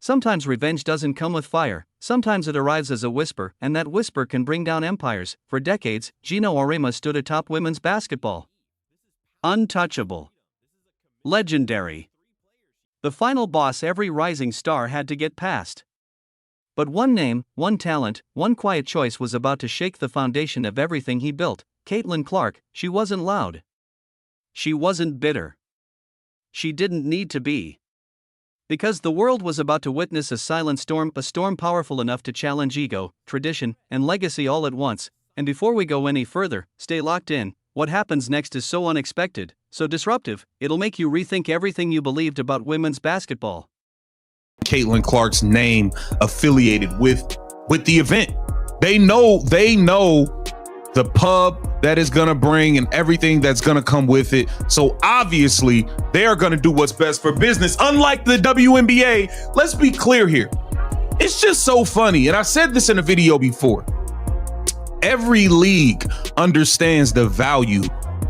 Sometimes revenge doesn't come with fire, sometimes it arrives as a whisper, and that whisper can bring down empires. For decades, Gino Auriemma stood atop women's basketball. Untouchable. Legendary. The final boss every rising star had to get past. But one name, one talent, one quiet choice was about to shake the foundation of everything he built. Caitlin Clark. She wasn't loud. She wasn't bitter. She didn't need to be. Because the world was about to witness a silent storm, a storm powerful enough to challenge ego, tradition, and legacy all at once. And before we go any further, stay locked in. What happens next is so unexpected, so disruptive, it'll make you rethink everything you believed about women's basketball. Caitlin Clark's name affiliated with the event. They know the pub that is going to bring and everything that's going to come with it. So obviously they are going to do what's best for business. Unlike the WNBA, let's be clear here. It's just so funny. And I said this in a video before. Every league understands the value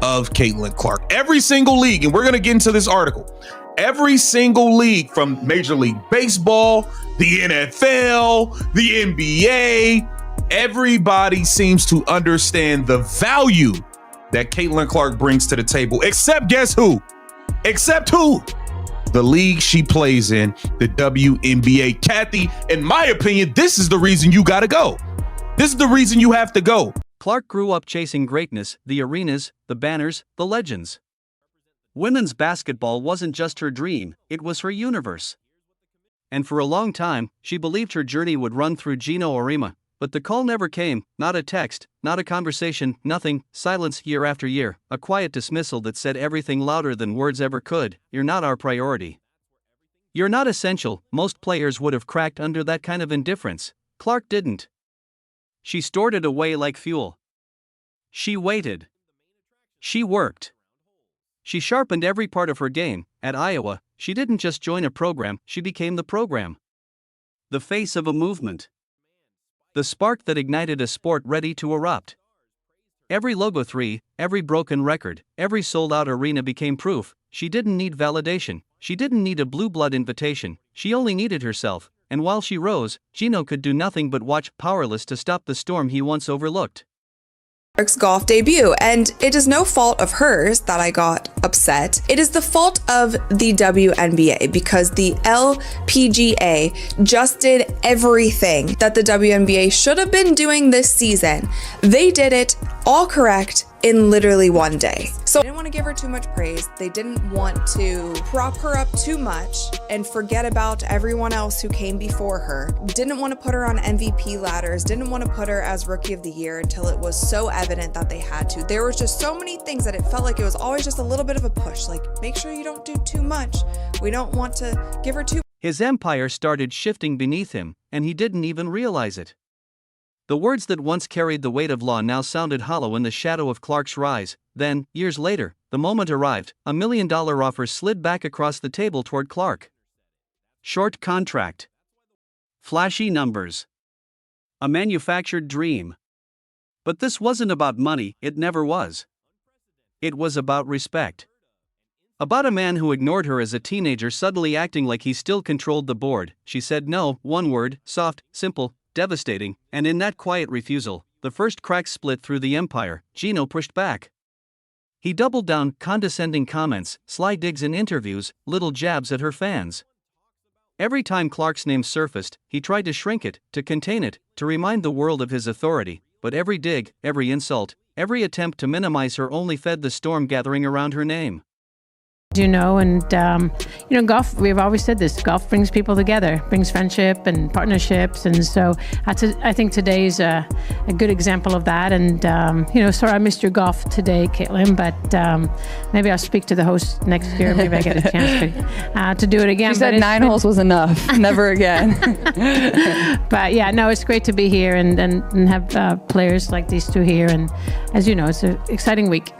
of Caitlin Clark. Every single league. And we're going to get into this article. Every single league, from Major League Baseball, the NFL, the NBA, everybody seems to understand the value that Caitlin Clark brings to the table. Except guess who? Except who? The league she plays in, the WNBA. Kathy, in my opinion, this is the reason you gotta go. This is the reason you have to go. Clark grew up chasing greatness, the arenas, the banners, the legends. Women's basketball wasn't just her dream, it was her universe. And for a long time, she believed her journey would run through Gino Auriemma, but the call never came, not a text, not a conversation, nothing, silence year after year, a quiet dismissal that said everything louder than words ever could: "You're not our priority. You're not essential." Most players would have cracked under that kind of indifference. Clark didn't. She stored it away like fuel. She waited. She worked. She sharpened every part of her game. At Iowa, she didn't just join a program, she became the program. The face of a movement. The spark that ignited a sport ready to erupt. Every logo 3, every broken record, every sold-out arena became proof. She didn't need validation. She didn't need a blue blood invitation. She only needed herself. And while she rose, Gino could do nothing but watch, powerless to stop the storm he once overlooked. Clark's golf debut, and it is no fault of hers that I got upset. It is the fault of the WNBA, because the LPGA just did everything that the WNBA should have been doing this season. They did it all correct in literally one day. So I didn't want to give her too much praise. They didn't want to prop her up too much and forget about everyone else who came before her. Didn't want to put her on MVP ladders. Didn't want to put her as Rookie of the Year until it was so evident that they had to. There was just so many things that it felt like it was always just a little bit of a push. Like, make sure you don't do too much. We don't want to give her too. His empire started shifting beneath him, and he didn't even realize it. The words that once carried the weight of law now sounded hollow in the shadow of Clark's rise. Then, years later, the moment arrived. $1 million offer slid back across the table toward Clark. Short contract. Flashy numbers. A manufactured dream. But this wasn't about money, it never was. It was about respect. About a man who ignored her as a teenager, suddenly acting like he still controlled the board. She said no, one word, soft, simple, devastating, and in that quiet refusal, the first crack split through the empire. Gino pushed back. He doubled down, condescending comments, sly digs in interviews, little jabs at her fans. Every time Clark's name surfaced, he tried to shrink it, to contain it, to remind the world of his authority, but every dig, every insult, every attempt to minimize her only fed the storm gathering around her name. And golf, we've always said this, golf brings people together, brings friendship and partnerships. And so I think today's a good example of that. And, sorry I missed your golf today, Caitlin, but maybe I'll speak to the host next year. Maybe I get a chance to do it again. She said 9 holes was enough, never again. But yeah, no, it's great to be here and have players like these two here. And as you know, it's an exciting week.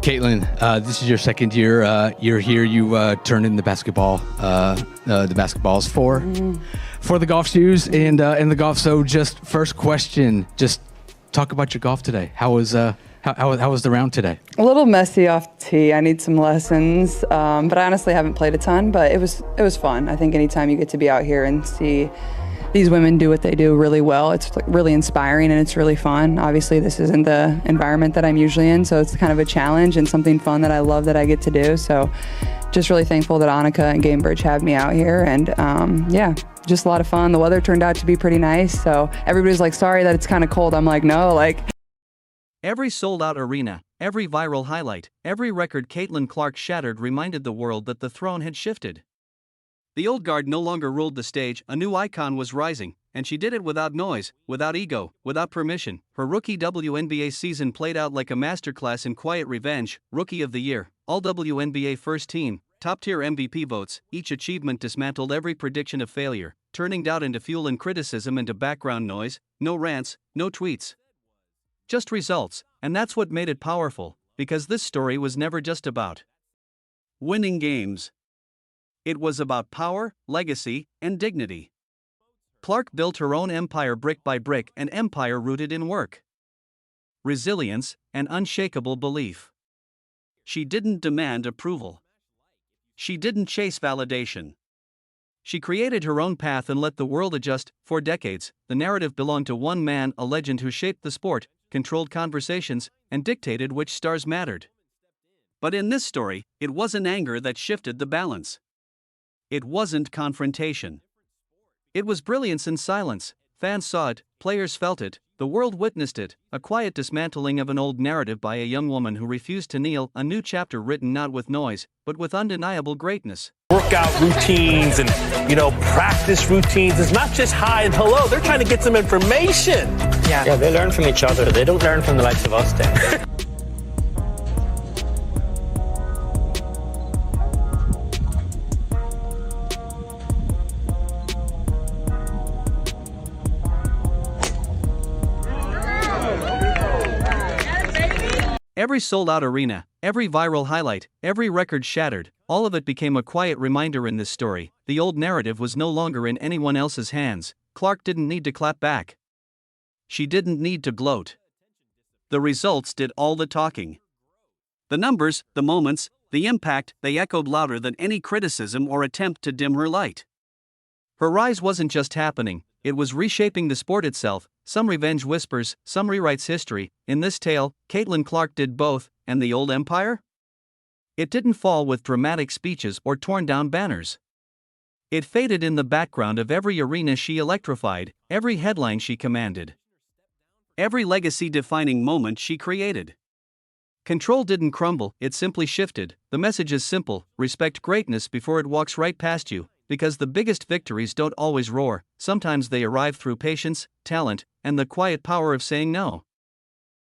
Caitlin, this is your second year. You're here. You turned in the basketballs for the golf shoes and the golf. So, just first question, just talk about your golf today. How was How was the round today? A little messy off tee. I need some lessons, but I honestly haven't played a ton. But it was fun. I think anytime you get to be out here and see these women do what they do really well, it's like really inspiring and it's really fun. Obviously, this isn't the environment that I'm usually in, so it's kind of a challenge and something fun that I love that I get to do. So just really thankful that Annika and Gamebridge have me out here, and yeah, just a lot of fun. The weather turned out to be pretty nice, so everybody's like, sorry that it's kind of cold. I'm like, no, like. Every sold-out arena, every viral highlight, every record Caitlin Clark shattered reminded the world that the throne had shifted. The old guard no longer ruled the stage, a new icon was rising, and she did it without noise, without ego, without permission. Her rookie WNBA season played out like a masterclass in quiet revenge. Rookie of the Year, All WNBA First Team, top-tier MVP votes. Each achievement dismantled every prediction of failure, turning doubt into fuel and criticism into background noise. No rants, no tweets. Just results, and that's what made it powerful, because this story was never just about winning games. It was about power, legacy, and dignity. Clark built her own empire brick by brick, an empire rooted in work, resilience, and unshakable belief. She didn't demand approval. She didn't chase validation. She created her own path and let the world adjust. For decades, the narrative belonged to one man, a legend who shaped the sport, controlled conversations, and dictated which stars mattered. But in this story, it wasn't anger that shifted the balance. It wasn't confrontation. It was brilliance in silence. Fans saw it, players felt it, the world witnessed it, a quiet dismantling of an old narrative by a young woman who refused to kneel, a new chapter written not with noise, but with undeniable greatness. Workout routines and, practice routines. It's not just hi and hello. They're trying to get some information. Yeah, they learn from each other. They don't learn from the likes of us then. Every sold-out arena, every viral highlight, every record shattered, all of it became a quiet reminder in this story. The old narrative was no longer in anyone else's hands. Clark didn't need to clap back. She didn't need to gloat. The results did all the talking. The numbers, the moments, the impact, they echoed louder than any criticism or attempt to dim her light. Her rise wasn't just happening, it was reshaping the sport itself. Some revenge whispers, some rewrites history. In this tale, Caitlin Clark did both, and the old empire? It didn't fall with dramatic speeches or torn-down banners. It faded in the background of every arena she electrified, every headline she commanded, every legacy-defining moment she created. Control didn't crumble, it simply shifted. The message is simple: respect greatness before it walks right past you. Because the biggest victories don't always roar, sometimes they arrive through patience, talent, and the quiet power of saying no.